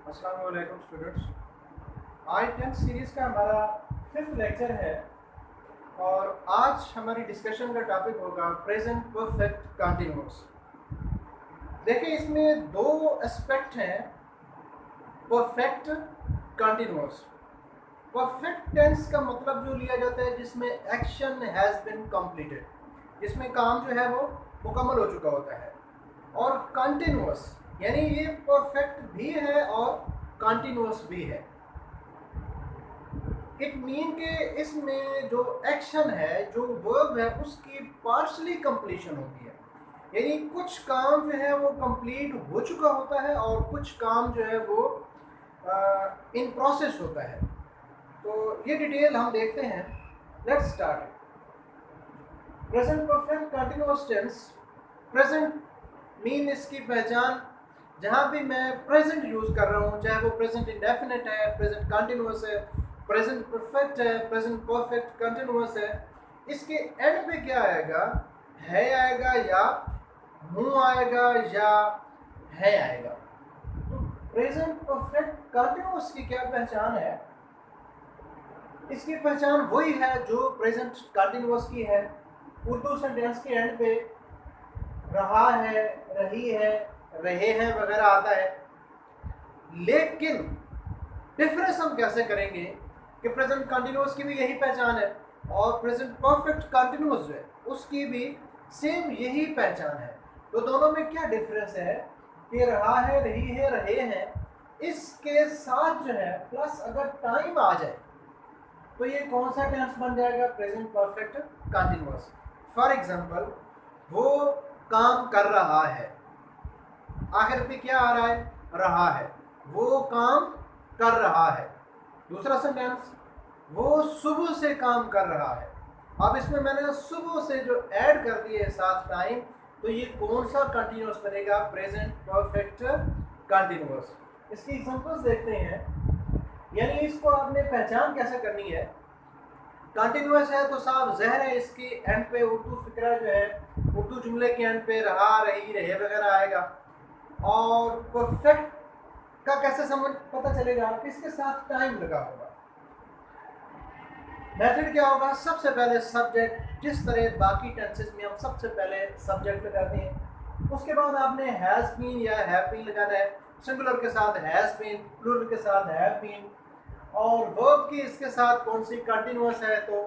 अस्सलाम वालेकुम स्टूडेंट्स। आज 10th सीरीज़ का हमारा 5th लेक्चर है और आज हमारी डिस्कशन का टॉपिक होगा प्रेजेंट परफेक्ट कंटिन्यूअस। देखिए, इसमें दो एस्पेक्ट हैं परफेक्ट कंटिन्यूअस। परफेक्ट टेंस का मतलब जो लिया जाता है जिसमें एक्शन हैज़ बिन कंप्लीटेड, जिसमें काम जो है वो मुकम्मल हो चुका होता है। और कंटिन्यूअस यानी ये परफेक्ट भी है और कंटिन्यूअस भी है। इट मीन के इसमें जो एक्शन है, जो वर्ब है, उसकी पार्शली कंप्लीशन होती है। यानी कुछ काम जो है वो कंप्लीट हो चुका होता है और कुछ काम जो है वो इन प्रोसेस होता है। तो ये डिटेल हम देखते हैं। Let's start. Present perfect continuous tense. Present mean इसकी पहचान, जहाँ भी मैं प्रेजेंट यूज़ कर रहा हूँ, चाहे वो प्रेजेंट इंडेफिनिट है, प्रेजेंट कंटिन्यूअस है, प्रेजेंट परफेक्ट है, प्रेजेंट परफेक्ट कंटिन्यूअस है, इसके एंड पे क्या आएगा? है आएगा या हूँ आएगा या है आएगा। तो प्रेजेंट परफेक्ट कंटिन्यूअस की क्या पहचान है? इसकी पहचान वही है जो प्रेजेंट कंटिन्यूअस की है। उर्दू सेंटेंस के एंड पे रहा है, रही है, रहे हैं वगैरह आता है। लेकिन डिफरेंस हम कैसे करेंगे कि प्रेजेंट कंटिन्यूअस की भी यही पहचान है और प्रेजेंट परफेक्ट कंटिन्यूअस जो है उसकी भी सेम यही पहचान है। तो दोनों में क्या डिफरेंस है कि रहा है, रही है, रहे हैं, इसके साथ जो है प्लस अगर टाइम आ जाए तो ये कौन सा टेंस बन जाएगा? Present perfect continuous. For example, वो काम कर रहा है, आखिर पे क्या आ रहा है? रहा है। वो काम कर रहा है। दूसरा सेंटेंस, वो सुबह से काम कर रहा है। अब इसमें मैंने सुबह से जो ऐड कर दिए साथ टाइम, तो ये कौन सा कंटिन्यूअस बनेगा? Present perfect continuous. इसकी एग्जांपल्स देखते हैं। यानी इसको आपने पहचान कैसे करनी है? कंटिन्यूअस है तो साफ ज़हर है इसकी एंड पे उर्दू फिक्रा जो है, उर्दू जुमले के एंड पे रहा, रही, रहे वगैरह आएगा। और परफेक्ट का कैसे समझ पता चलेगा? इसके साथ टाइम लगा होगा। मेथड क्या होगा? सबसे पहले सब्जेक्ट, जिस तरह बाकी टेंसेस में हम सबसे पहले सब्जेक्ट लगाते हैं, उसके बाद आपने हैज़ बीन या हैव बीन लगाना है। सिंगुलर के साथ हैज़ बीन, प्लूरल के साथ हैव बीन। और वर्ब की इसके साथ कौन सी? कंटिन्यूअस है। तो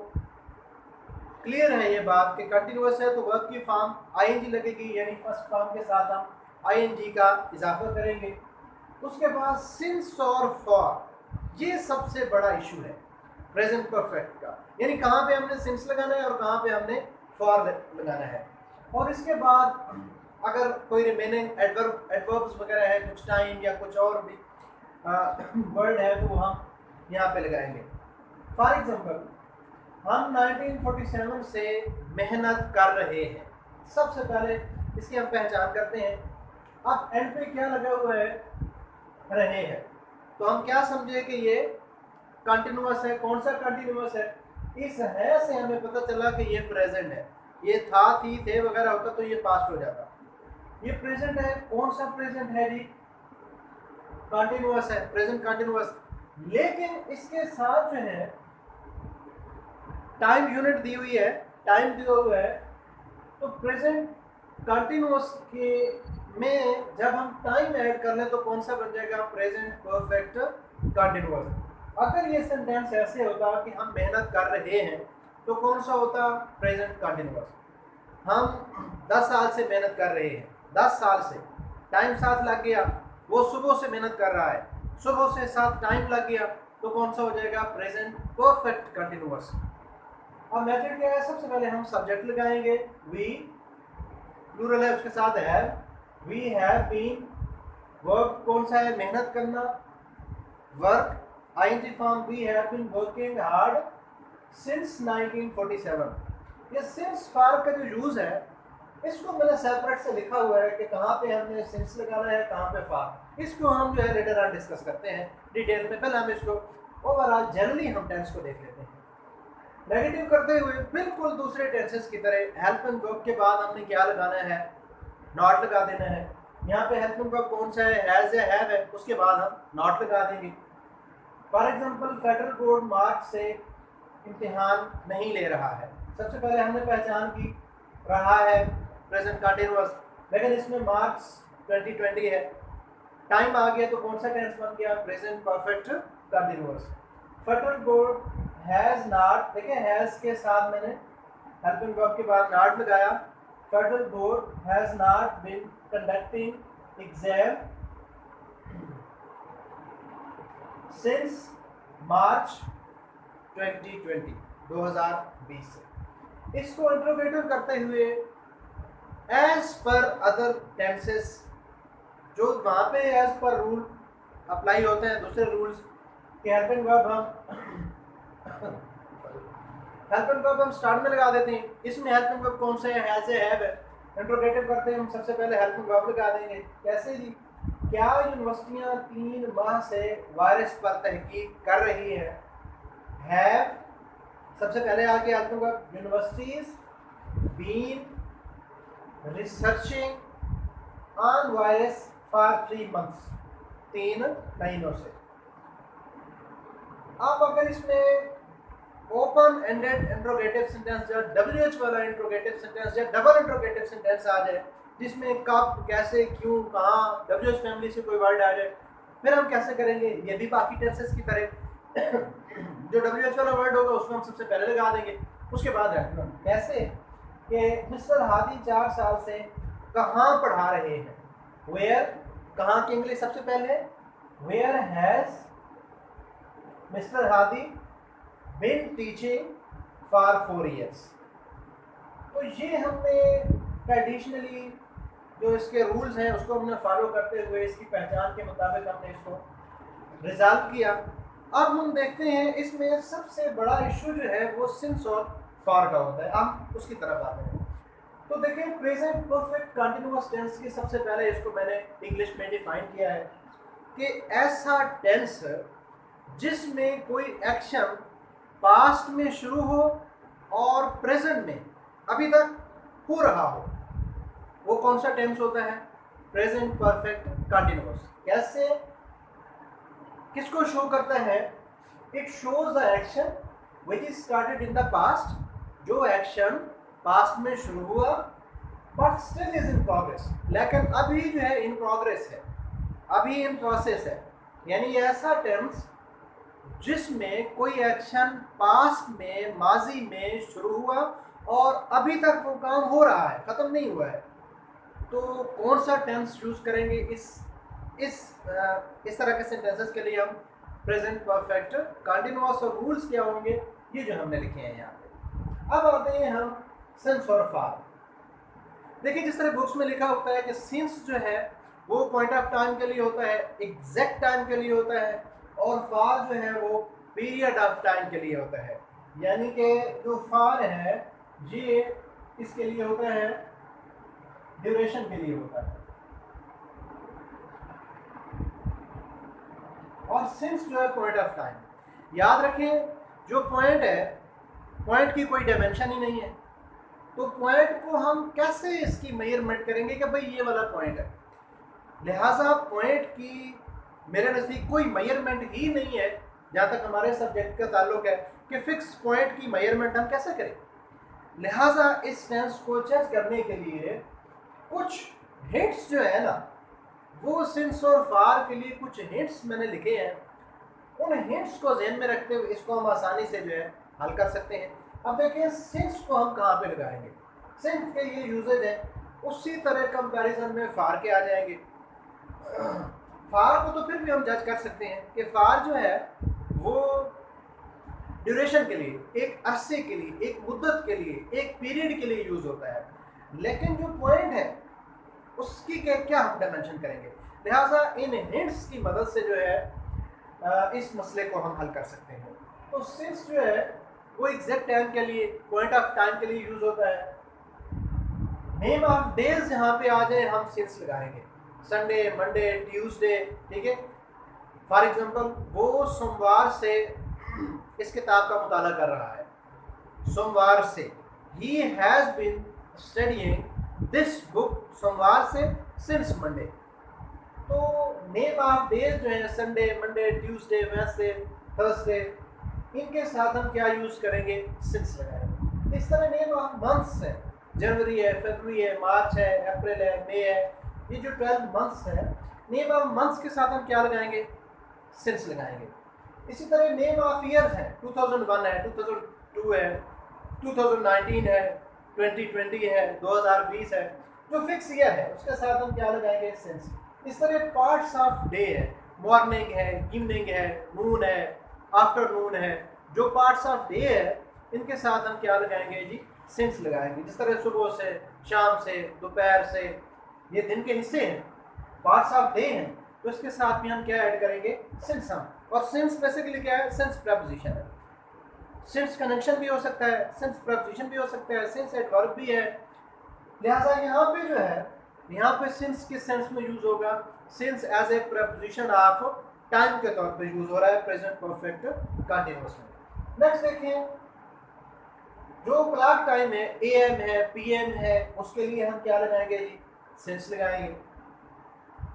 क्लियर है ये बात कि कंटिन्यूअस है तो वर्ब की फॉर्म आईएनजी लगेगी, यानी फर्स्ट फॉर्म के साथ हम आईएनजी का इजाफा करेंगे। उसके बाद सिंस और फॉर, ये सबसे बड़ा इशू है प्रेजेंट परफेक्ट का। यानी कहाँ पे हमने सिंस लगाना है और कहाँ पे हमने फॉर लगाना है। और इसके बाद अगर कोई रिमेनिंग एडवर्ब्स वगैरह है, कुछ टाइम या कुछ और भी वर्ड है, तो हम यहाँ पे लगाएंगे। फॉर एग्जाम्पल, हम 1947 से मेहनत कर रहे हैं। सबसे पहले इसकी हम पहचान करते हैं। अब एंड पे क्या लगा हुआ है? रहे हैं। तो हम क्या समझे कि ये कंटिन्यूअस है। कौन सा कंटिन्यूअस है? इस है से हमें पता चला कि ये प्रेजेंट है। ये था, थी, थे वगैरह होता तो ये पास्ट हो जाता। ये प्रेजेंट है। कौन सा प्रेजेंट है जी? कंटिन्यूअस है, प्रेजेंट कंटिन्यूअस। लेकिन इसके साथ जो है टाइम यूनिट दी हुई है, टाइम दिया हुआ है। तो प्रेजेंट कंटिन्यूअस के में जब हम टाइम ऐड कर लें तो कौन सा बन जाएगा? Present perfect continuous. अगर ये सेंटेंस ऐसे होता कि हम मेहनत कर रहे हैं तो कौन सा होता? Present continuous. हम 10 साल से मेहनत कर रहे हैं, 10 साल से, टाइम साथ लग गया। वो सुबह से मेहनत कर रहा है, सुबह से साथ टाइम लग गया, तो कौन सा हो जाएगा? Present perfect continuous. अब मेथड क्या है? सबसे पहले हम सब्जेक्ट लगाएंगे, वी, प्लूरल है उसके साथ have, we have been. Verb कौन सा है? मेहनत करना, work, ING form, we have been working hard since 1947। ये सिंस फॉर का जो यूज है, इसको मैंने सेपरेट से लिखा हुआ है कि कहाँ पे हमने सिंस लगाना है, कहाँ पे फॉर। इसको हम जो है लेटर ऑन डिस्कस करते हैं डिटेल में। पहले हम इसको ओवरऑल जनरली हम टेंस को देख लेते हैं। नेगेटिव करते हुए बिल्कुल दूसरे टेंसेस की तरह हेल्प एंड वर्ब के बाद हमने क्या लगाना है? नॉट लगा देना है। यहाँ पे हेल्पिंग वर्ब कौन सा है, हैज या हैव है, उसके बाद हम नॉट लगा देंगे। फॉर एग्जांपल फेडरल बोर्ड मार्च से इम्तिहान नहीं ले रहा है। सबसे पहले हमने पहचान की रहा है प्रेजेंट कंटिन्यूअस, लेकिन इसमें मार्च 2020 है, टाइम आ गया तो कौन सा टेंस बन गया, present perfect continuous. Federal board has not, देखिए हैज के साथ मैंने हेल्पिंग वर्ब के बाद नॉट लगाया। Federal board has not been conducting exam since March 2020 से। इसको इंट्रोगेटिव करते हुए एज पर अदर टेंसेस, जो वहाँ पे एज पर रूल अप्लाई होते हैं, दूसरे रूल्स के हेल्पिंग वर्ब हम स्टार्ट में लगा देते हैं। इसमें हेल्पिंग वर्ब कौन से है, हैज है, हैव है। इंट्रोगेटिव करते हैं हम, सबसे पहले हेल्पिंग वर्ब लगा देंगे। कैसे जी, क्या यूनिवर्सिटियाँ 3 माह से वायरस पर तहकीक कर रही है, हैव सबसे पहले आके helping verb, universities been researching on virus for 3 months, 3 महीनों से। आप अगर इसमें ओपन एंडेड इंट्रोगेटिव सेंटेंस या WH वाला इंट्रोगेटिव सेंटेंस या डबल इंट्रोगेटिव सेंटेंस आ जाए, जिसमें कब, कैसे, क्यों, कहाँ, WH फैमिली से कोई वर्ड आ जाए, फिर हम कैसे करेंगे, ये भी बाकी टेंसेस की तरह जो WH वाला वर्ड होगा उसमें हम सबसे पहले लगा देंगे, उसके बाद रखना। कैसे कि मिस्टर हादी 4 साल से कहाँ पढ़ा रहे हैं, वेयर, कहाँ की इंग्लिश सबसे पहले, where has mister Hadi been teaching for 4 years। तो ये हमने ट्रेडिशनली जो इसके रूल्स हैं उसको हमने फॉलो करते हुए इसकी पहचान के मुताबिक हमने इसको रिजॉल्व किया। अब हम देखते हैं इसमें सबसे बड़ा इशू जो है वो सिंस और फॉर का होता है। हम उसकी तरफ आते हैं। तो देखिए प्रेजेंट परफेक्ट कंटिन्यूअस टेंस की सबसे पहले इसको मैंने इंग्लिश में डिफाइन किया है कि ऐसा टेंस जिसमें कोई एक्शन पास्ट में शुरू हो और प्रेजेंट में अभी तक हो रहा हो, वो कौन सा टेंस होता है, प्रेजेंट परफेक्ट कंटिन्यूअस। कैसे, किसको शो करता है, it shows the action which is started in the past, जो एक्शन पास्ट में शुरू हुआ but still is in progress, लेकिन अभी जो है इन प्रोग्रेस है, अभी इन प्रोसेस है। यानी ऐसा टेंस जिसमें कोई एक्शन पास्ट में, माजी में शुरू हुआ और अभी तक वो काम हो रहा है, खत्म नहीं हुआ है। तो कौन सा टेंस यूज करेंगे इस तरह के सेंटेंसेस के लिए हम, प्रेजेंट परफेक्ट कंटिन्यूअस। और रूल्स क्या होंगे ये जो हमने लिखे हैं यहाँ पे। अब आते हैं हम सिंस और फॉर। देखिए जिस तरह बुक्स में लिखा होता है कि सिंस जो है वो पॉइंट ऑफ टाइम के लिए होता है, एग्जैक्ट टाइम के लिए होता है, और फॉर जो है वो पीरियड ऑफ टाइम के लिए होता है। यानी कि जो फॉर है ये इसके लिए होता है, ड्यूरेशन के लिए होता है, और सिंस जो है पॉइंट ऑफ टाइम। याद रखें जो पॉइंट है, पॉइंट की कोई डायमेंशन ही नहीं है, तो पॉइंट को हम कैसे इसकी मेजरमेंट करेंगे कि भाई ये वाला पॉइंट है। लिहाजा पॉइंट की मेरे नज़दीक कोई मेजरमेंट ही नहीं है जहाँ तक हमारे सब्जेक्ट का ताल्लुक है कि फिक्स पॉइंट की मेजरमेंट हम कैसे करें। लिहाजा इस टेंस को जज करने के लिए कुछ हिंट्स जो है ना, वो सिंस और फॉर के लिए कुछ हिंट्स मैंने लिखे हैं। उन हिंट्स को ध्यान में रखते हुए इसको हम आसानी से जो है हल कर सकते हैं। अब देखिए सिंस को हम कहाँ पे लगाएंगे, सिंस के ये यूजेज है उसी तरह कंपैरिजन में फॉर के आ जाएंगे। फॉर को तो फिर भी हम जज कर सकते हैं कि फॉर जो है वो ड्यूरेशन के लिए, एक अरसे के लिए, एक मुद्दत के लिए, एक पीरियड के लिए यूज होता है। लेकिन जो पॉइंट है उसकी क्या हम डायमेंशन करेंगे। लिहाजा इन हिंट्स की मदद से जो है इस मसले को हम हल कर सकते हैं। तो सिंस जो है वो एग्जैक्ट टाइम के लिए, पॉइंट ऑफ टाइम के लिए यूज होता है। नेम ऑफ डेज जहाँ पे आ जाए हम सिंस लगाएंगे, संडे, मंडे, ट्यूसडे, ठीक है। फॉर एग्जांपल वो सोमवार से इस किताब का मुताला कर रहा है, सोमवार से। He has been studying this book, सोमवार से सिंस मंडे। तो नेम ऑफ डेज जो है Sunday, Monday, Tuesday, Wednesday, Thursday, इनके साथ हम क्या यूज करेंगे, सिंस लगाएंगे। इस तरह नेम ऑफ मंथ्स है, जनवरी है, फरवरी है, मार्च है, अप्रैल है, मई है, ये जो 12 मंथ्स है, नेम ऑफ मंथ्स के साथ हम क्या लगाएंगे, सिंस लगाएंगे। इसी तरह नेम ऑफ ईयर्स है, 2001 है, 2002 है, 2019 है, 2020 है, 2020 है, जो फिक्स ईयर है उसके साथ हम क्या लगाएंगे, सिंस। इस तरह पार्ट्स ऑफ डे है, मॉर्निंग है, इवनिंग है, नून है, आफ्टरनून है, जो पार्ट्स ऑफ डे है इनके साथ हम क्या लगाएंगे जी, सिंस लगाएंगे। जिस तरह सुबह से, शाम से, दोपहर से, ये दिन के हिस्से हैं, पार्ट्स ऑफ डे हैं, तो इसके साथ भी हम क्या ऐड करेंगे, सिंस हम। और सिंस बेसिकली क्या है, सिंस प्रपोजिशन है। सिंस कनेक्शन भी हो सकता है, सिंस प्रपोजिशन भी हो सकता है, सिंस एडवर्ब भी है। लिहाजा यहाँ पे जो है, यहाँ पे सिंस किस सेंस में यूज होगा, since as a preposition of time के तौर पे यूज हो रहा है प्रेजेंट परफेक्ट कंटीन्यूअस में। नेक्स्ट देखिए, जो क्लॉक टाइम है, एएम है, पीएम है, उसके लिए हम क्या लगाएंगे जी, सिंस लगाएंगे।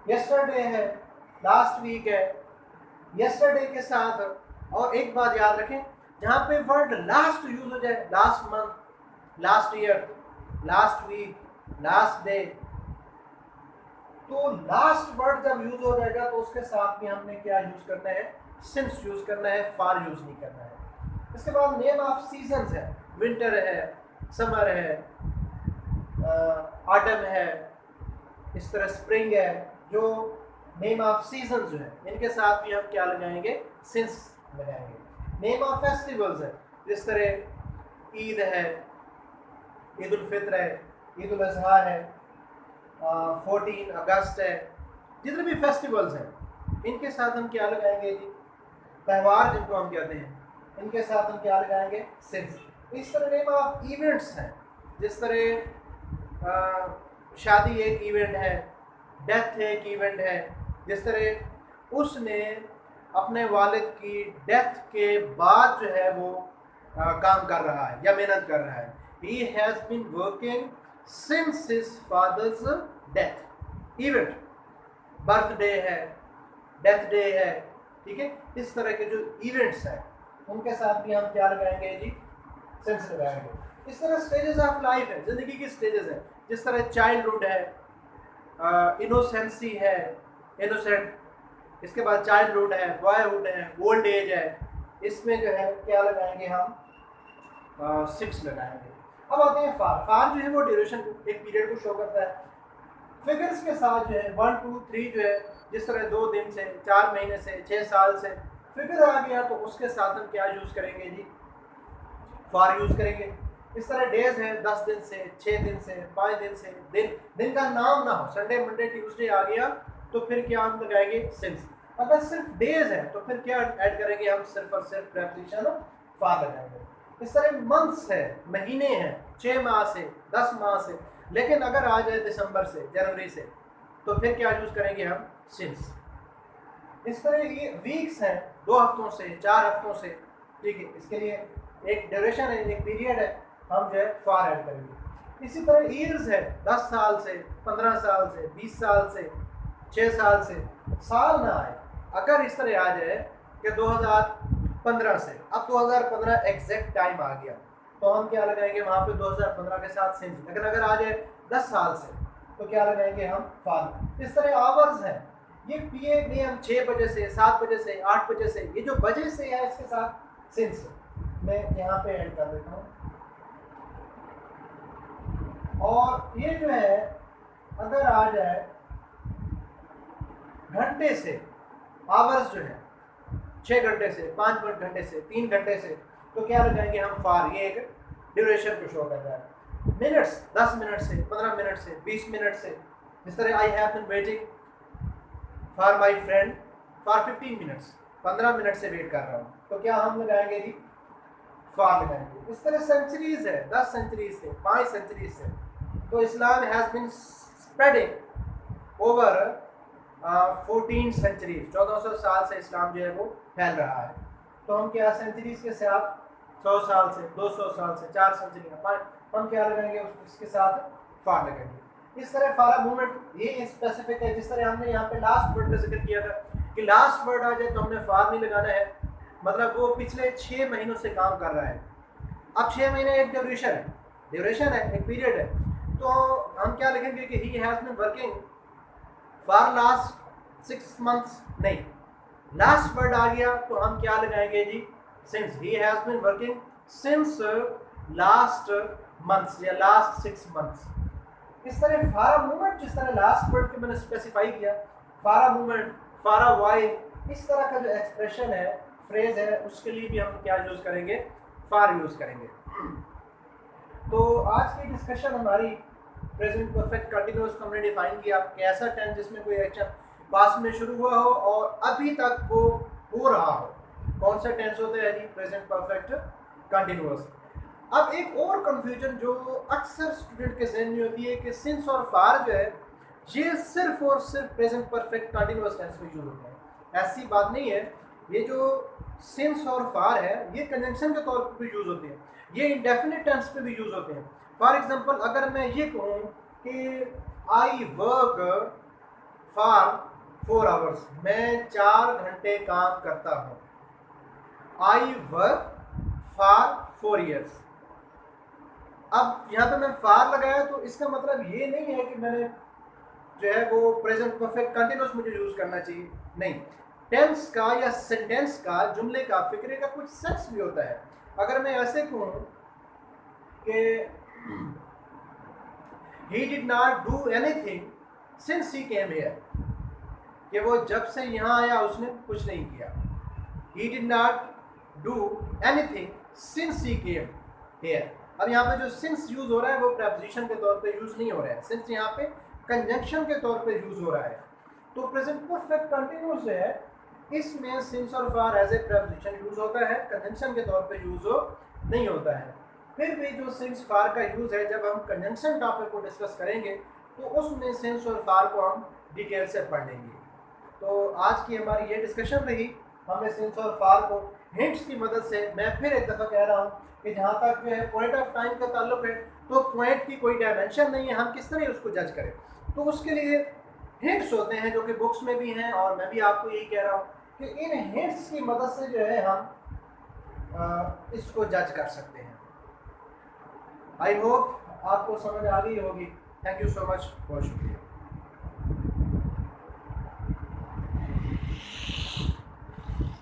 यस्टरडे है, लास्ट वीक है, यस्टरडे के साथ। और एक बात याद रखें, जहां पे वर्ड लास्ट यूज हो जाए, last month, last year, last week, last day, तो लास्ट वर्ड जब यूज हो जाएगा तो उसके साथ भी हमने क्या यूज करना है, सिंस यूज करना है, फार यूज नहीं करना है। इसके बाद नेम ऑफ सीजन्स है, विंटर है, समर है, ऑटम है, इस तरह स्प्रिंग है, जो नेम ऑफ सीजन जो है इनके साथ भी हम क्या लगाएंगे, सिंस लगाएंगे। नेम ऑफ फेस्टिवल्स है, जिस तरह ईद है, ईद उल फित्र है, ईद उल अजहा है, 14 अगस्त है, जितने भी फेस्टिवल्स हैं इनके साथ हम क्या लगाएंगे जी, त्यौहार जिनको हम कहते हैं, इनके साथ हम क्या लगाएंगे, सिंस। इस तरह नेम ऑफ इवेंट्स हैं, जिस तरह शादी एक इवेंट है, डेथ एक इवेंट है, जिस तरह उसने अपने वालिद की डेथ के बाद जो है वो काम कर रहा है या मेहनत कर रहा है, he has been working since his father's death, event, birthday है, डेथ डे है, ठीक है। इस तरह के जो इवेंट्स हैं उनके साथ भी हम क्या लगाएंगे जी, सिंस लगाएंगे। इस तरह स्टेजेस ऑफ लाइफ है, जिंदगी की स्टेजेस है, जिस तरह चाइल्डहुड है, इनोसेंसी है, इनोसेंट, इसके बाद चाइल्डहुड है, बॉयहुड है, ओल्ड एज है, इसमें जो है क्या लगाएंगे हम, सिक्स लगाएंगे। अब आते हैं फार। फार जो है वो ड्यूरेशन, एक पीरियड को शो करता है। फिगर्स के साथ जो है 1 2 3 जो है, जिस तरह 2 दिन से, 4 महीने से, 6 साल से फिगर आ गया तो उसके साथ हम क्या यूज करेंगे जी, फार यूज करेंगे। इस तरह डेज है, 10 दिन से, 6 दिन से, 5 दिन से, दिन का नाम ना हो, संडे मंडे ट्यूसडे आ गया तो फिर क्या हम लगाएंगे, सिंस। अगर सिर्फ डेज है तो फिर क्या ऐड करेंगे हम, सिर्फ और सिर्फ प्रेपोजिशन फार लगाएंगे। इस तरह मंथ्स है, महीने हैं, 6 माह से, 10 माह से, लेकिन अगर आ जाए दिसंबर से, जनवरी से, तो फिर क्या यूज करेंगे हम, सिंस। इस तरह ये वीक्स हैं, 2 हफ्तों से, 4 हफ्तों से, ठीक है, इसके लिए एक ड्यूरेशन है, एक पीरियड है, हम जो है फार ऐड करेंगे। इसी तरह ईयर्स है, 10 साल से, 15 साल से, 20 साल से, 6 साल से, साल ना आए। अगर इस तरह आ जाए कि 2015 से, अब 2015 एग्जैक्ट टाइम आ गया तो हम क्या लगाएंगे वहाँ पे 2015 के साथ सिंस। लेकिन अगर आ जाए 10 साल से तो क्या लगाएंगे हम, फार। इस तरह आवर्स है, ये PM 6 बजे से, 7 बजे से, 8 बजे से, ये जो बजे से है इसके साथ सिंस मैं यहाँ पे ऐड कर देता हूँ। और ये जो है अगर आ जाए घंटे से, आवर्स जो है 6 घंटे से, 5 घंटे से, 3 घंटे से, तो क्या लगाएंगे हम, फार। ये एक ड्यूरेशन को शो कर रहा है। मिनट्स, 10 मिनट से, 15 मिनट से, 20 मिनट से, जिस तरह I have been waiting for my friend for 15 minutes, 15 minute से वेट कर रहा हूँ, तो क्या हम लगाएंगे जी, फार लगाएंगे। इस तरह सेंचुरीज है, 10 सेंचुरीज से, 5 सेंचुरीज से, तो Islam has been spreading over 14 centuries, 1400 साल से इस्लाम जो है वो फैल रहा है। तो हम क्या सेंचुरीज के साथ 100 साल से, 200 साल से, 4 सेंचुरी, हम क्या लगाएंगे, इसके साथ फार लगाएंगे। इस तरह फारा मूवमेंट ये स्पेसिफिक है। जिस तरह हमने यहाँ पे लास्ट वर्ड का जिक्र किया था कि लास्ट वर्ड आ जाए तो हमने फार नहीं लगाना है, मतलब वो पिछले 6 महीनों से काम कर रहा है। अब 6 महीने एक ड्यूरेशन है, एक पीरियड है, तो हम क्या लिखेंगे कि he has been working for last 6 months, नहीं, लास्ट वर्ड आ गया तो हम क्या लगाएंगे जी, since. He has been working since last months या लास्ट 6 मंथ्स। इस तरह फारा मूवमेंट, जिस तरह लास्ट वर्ड के मैंने स्पेसिफाई किया, फारा मूवमेंट, फारा वाइल, इस तरह का जो एक्सप्रेशन है, फ्रेज है, उसके लिए भी हम क्या यूज़ करेंगे, फार यूज़ करेंगे। तो आज की डिस्कशन हमारी प्रेजेंट परफेक्ट कंटिन्यूअस को हमने डिफाइन किया कि ऐसा टेंस जिसमें कोई एक्शन पास्ट में शुरू हुआ हो और अभी तक वो हो रहा हो। कौन सा टेंस होता है जी, प्रेजेंट परफेक्ट कंटिन्यूअस। अब एक और कंफ्यूजन जो अक्सर स्टूडेंट के जहन में होती है कि सिंस और फार जो है ये सिर्फ और सिर्फ प्रेजेंट परफेक्ट कंटिन्यूअस टेंस में यूज होते हैं। ऐसी बात नहीं है। ये जो सिंस और फार है ये कंजंक्शन के तौर पर भी यूज होते हैं, ये इंडेफिनिट टेंस पे भी यूज होते हैं। फॉर एग्जांपल अगर मैं ये कहूँ कि आई वर्क फॉर 4 आवर्स, मैं 4 घंटे काम करता हूँ। I work for 4 years. अब यहाँ पे मैं फार लगाया तो इसका मतलब ये नहीं है कि मैंने जो है वो प्रेजेंट परफेक्ट कंटिन्यूअस मुझे यूज करना चाहिए, नहीं। टेंस का या सेंटेंस का, जुमले का, फिक्रे का कुछ सेंस भी होता है। अगर मैं ऐसे कहूँ कि he did not do anything since he came here, कि वो जब से यहाँ आया उसने कुछ नहीं किया। he did not do anything since he came here। अब यहाँ पे जो since यूज हो रहा है वो preposition के तौर पे यूज नहीं हो रहा है, since यहाँ पे कंजंक्शन के तौर पे यूज हो रहा है। तो प्रेजेंट परफेक्ट कंटिन्यूअस है, इसमें since और for as a preposition use होता है, कंजंक्शन के तौर पे यूज नहीं होता है। फिर भी जो since for का यूज है, जब हम कंजंक्शन टॉपिक को डिस्कस करेंगे तो उसमें since और for को हम डिटेल से पढ़ लेंगे। तो आज की हमारी ये डिस्कशन रही। हमने सिंस और फार को हिंट्स की मदद से, मैं फिर एक दफ़ा कह रहा हूँ कि जहाँ तक जो है पॉइंट ऑफ टाइम का ताल्लुक है तो पॉइंट की कोई डायमेंशन नहीं है, हम किस तरह उसको जज करें। तो उसके लिए हिंट्स होते हैं जो कि बुक्स में भी हैं, और मैं भी आपको यही कह रहा हूँ कि इन हिंट्स की मदद से जो है हम इसको जज कर सकते हैं। आई होप आपको समझ आ गई होगी। थैंक यू सो मच, बहुत शुक्रिया।